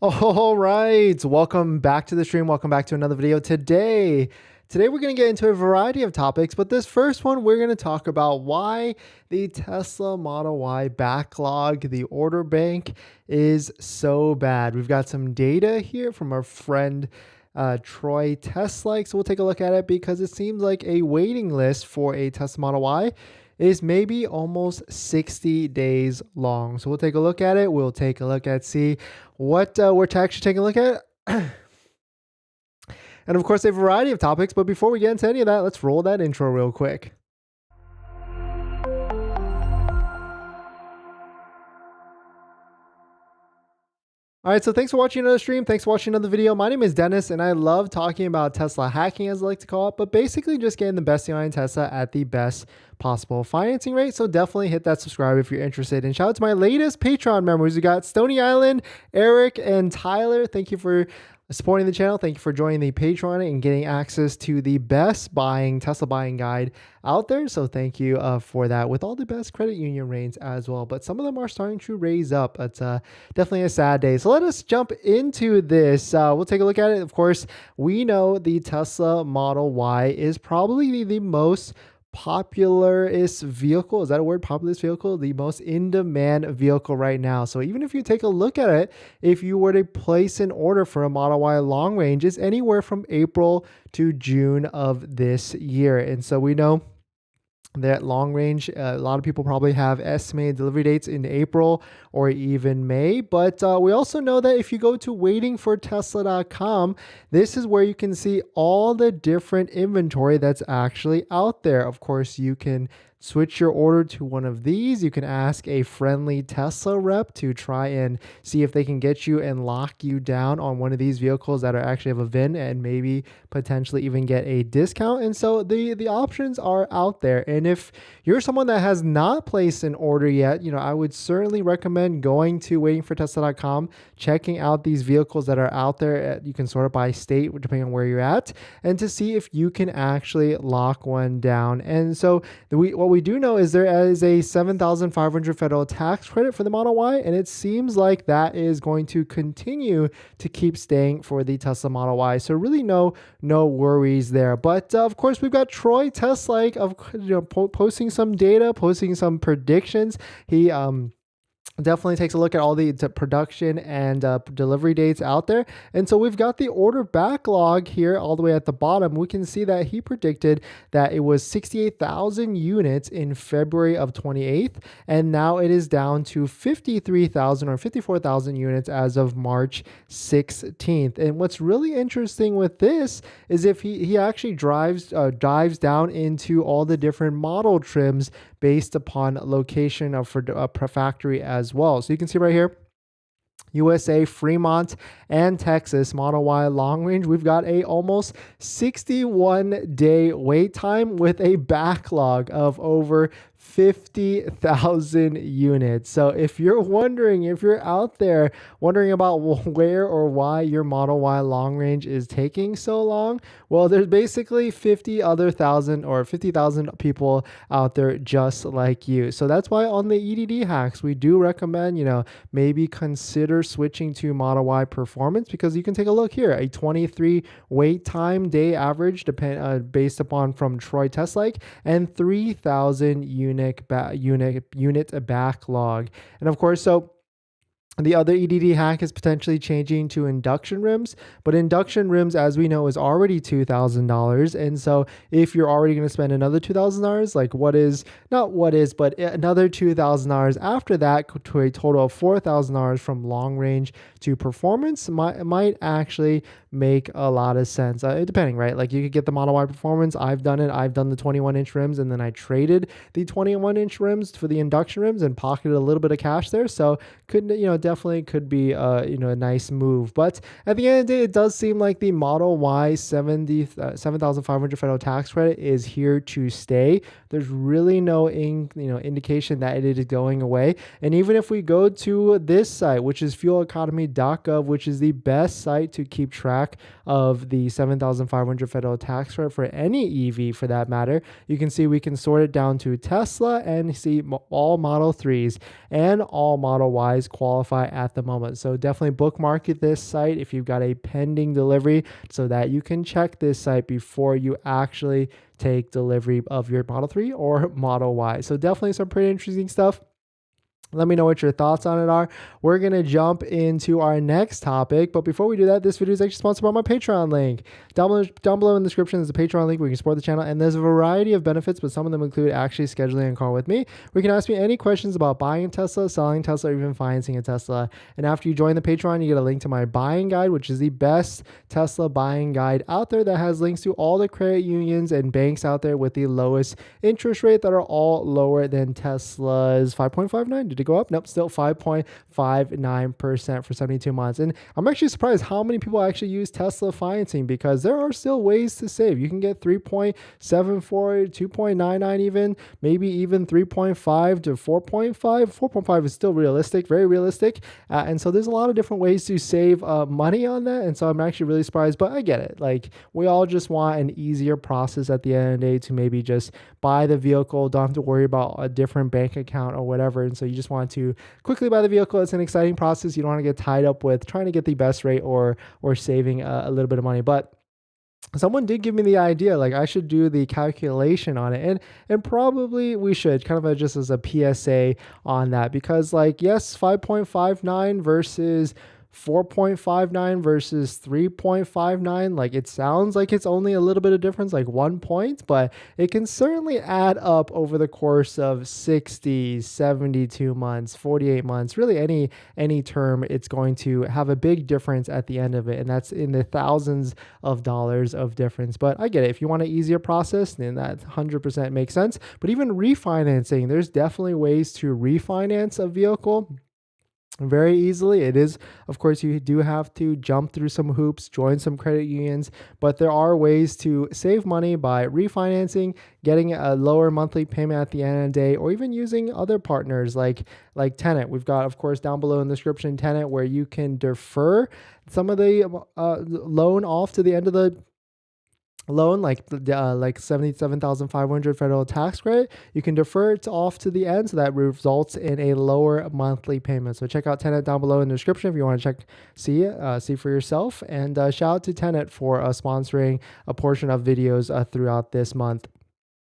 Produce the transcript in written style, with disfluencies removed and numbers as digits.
All right, welcome back to the stream. Welcome back to another video. Today we're going to get into a variety of topics, but this first one we're going to talk about why the Tesla Model Y backlog, the order bank, is so bad. We've got some data here from our friend Troy Tesla. So we'll take a look at it because it seems like a waiting list for a Tesla Model Y is maybe almost 60 days long. So we'll take a look at it. We'll take a look at see what we're actually taking a look at. And of course, a variety of topics. But before we get into any of that, let's roll that intro real quick. All right, so thanks for watching another stream. Thanks for watching another video. My name is Dennis, and I love talking about Tesla hacking, as I like to call it, but basically just getting the best deal on Tesla at the best possible financing rate. So definitely hit that subscribe if you're interested. And shout out to my latest Patreon members. We got Stony Island, Eric, and Tyler. Thank you for supporting the channel. Thank you for joining the Patreon and getting access to the best Tesla buying guide out there. So thank you for that, with all the best credit union rates as well. But some of them are starting to raise up. It's definitely a sad day. So let us jump into this. We'll take a look at it. Of course, we know the Tesla Model Y is probably the most popularist vehicle. Is that a word? Popularist vehicle? The most in-demand vehicle right now. So even if you take a look at it, if you were to place an order for a Model Y long range, it's anywhere from April to June of this year. And so we know that long range, a lot of people probably have estimated delivery dates in April or even May. But we also know that if you go to waitingfortesla.com, this is where you can see all the different inventory that's actually out there. Of course, you can switch your order to one of these. You can ask a friendly Tesla rep to try and see if they can get you and lock you down on one of these vehicles that are actually have a VIN, and maybe potentially even get a discount. And so the options are out there. And if you're someone that has not placed an order yet, I would certainly recommend going to waitingfortesla.com, checking out these vehicles that are out there. You can sort it by state depending on where you're at, and to see if you can actually lock one down. And so what we do know is there is a $7,500 federal tax credit for the Model Y, and it seems like that is going to continue to keep staying for the Tesla Model Y. So really no worries there. But of course, we've got Troy Tesla posting some data, posting some predictions. He definitely takes a look at all the production and delivery dates out there. And so we've got the order backlog here all the way at the bottom. We can see that he predicted that it was 68,000 units in February of 28th, and now it is down to 53,000 or 54,000 units as of March 16th. And what's really interesting with this is if he actually dives down into all the different model trims based upon location of factory as well. So you can see right here, USA, Fremont, and Texas Model Y long range, we've got a almost 61-day wait time with a backlog of over 50,000 units. So if you're out there wondering about where or why your Model Y long range is taking so long, well, there's basically 50,000 people out there just like you. So that's why on the EDD hacks, we do recommend, maybe consider switching to Model Y Performance, because you can take a look here, a 23 wait time day average based upon from Troy Tesla, and 3,000 unit backlog. And of course, so the other EDD hack is potentially changing to induction rims, but induction rims, as we know, is already $2,000. And so if you're already going to spend another $2,000, but another $2,000 after that, to a total of $4,000 from long range to performance, might actually make a lot of sense. Depending, right? Like you could get the Model Y Performance. I've done it. I've done the 21-inch rims, and then I traded the 21-inch rims for the induction rims and pocketed a little bit of cash there. So definitely could be a nice move. But at the end of the day, it does seem like the Model Y $7,500 federal tax credit is here to stay. There's really no indication that it is going away. And even if we go to this site, which is fueleconomy.gov, which is the best site to keep track of the $7,500 federal tax credit for any EV for that matter, you can see we can sort it down to Tesla and see all Model 3s and all Model Ys qualify verify at the moment. So definitely bookmark this site if you've got a pending delivery so that you can check this site before you actually take delivery of your Model 3 or Model Y. So definitely some pretty interesting stuff. Let me know what your thoughts on it are. We're going to jump into our next topic. But before we do that, this video is actually sponsored by my Patreon link. Down below in the description is a Patreon link where you can support the channel. And there's a variety of benefits, but some of them include actually scheduling a call with me, where you can ask me any questions about buying a Tesla, selling Tesla, or even financing a Tesla. And after you join the Patreon, you get a link to my buying guide, which is the best Tesla buying guide out there that has links to all the credit unions and banks out there with the lowest interest rate that are all lower than Tesla's 5.59. Did it go up? Nope, still 5.59% for 72 months. And I'm actually surprised how many people actually use Tesla financing, because there are still ways to save. You can get 3.74, 2.99 even, maybe even 3.5 to 4.5. 4.5 is still realistic, very realistic. And so there's a lot of different ways to save money on that. And so I'm actually really surprised, but I get it. Like, we all just want an easier process at the end of the day to maybe just buy the vehicle, don't have to worry about a different bank account or whatever. And so you just want to quickly buy the vehicle. It's an exciting process. You don't want to get tied up with trying to get the best rate or saving a little bit of money. But someone did give me the idea, like I should do the calculation on it, and probably we should, kind of just as a PSA on that, because like, yes, 5.59 versus 4.59 versus 3.59, like it sounds like it's only a little bit of difference, like 1 point, but it can certainly add up over the course of 60, 72 months, 48 months, really any term. It's going to have a big difference at the end of it, and that's in the thousands of dollars of difference. But I get it. If you want an easier process, then that 100% makes sense. But even refinancing, there's definitely ways to refinance a vehicle very easily. It is, of course, you do have to jump through some hoops, join some credit unions, but there are ways to save money by refinancing, getting a lower monthly payment at the end of the day, or even using other partners like Tenet. We've got, of course, down below in the description, Tenet, where you can defer some of the loan off to the end of the loan, like 77,500 federal tax credit. You can defer it off to the end, so that results in a lower monthly payment. So check out Tenet down below in the description if you want to see for yourself. And shout out to Tenet for sponsoring a portion of videos throughout this month.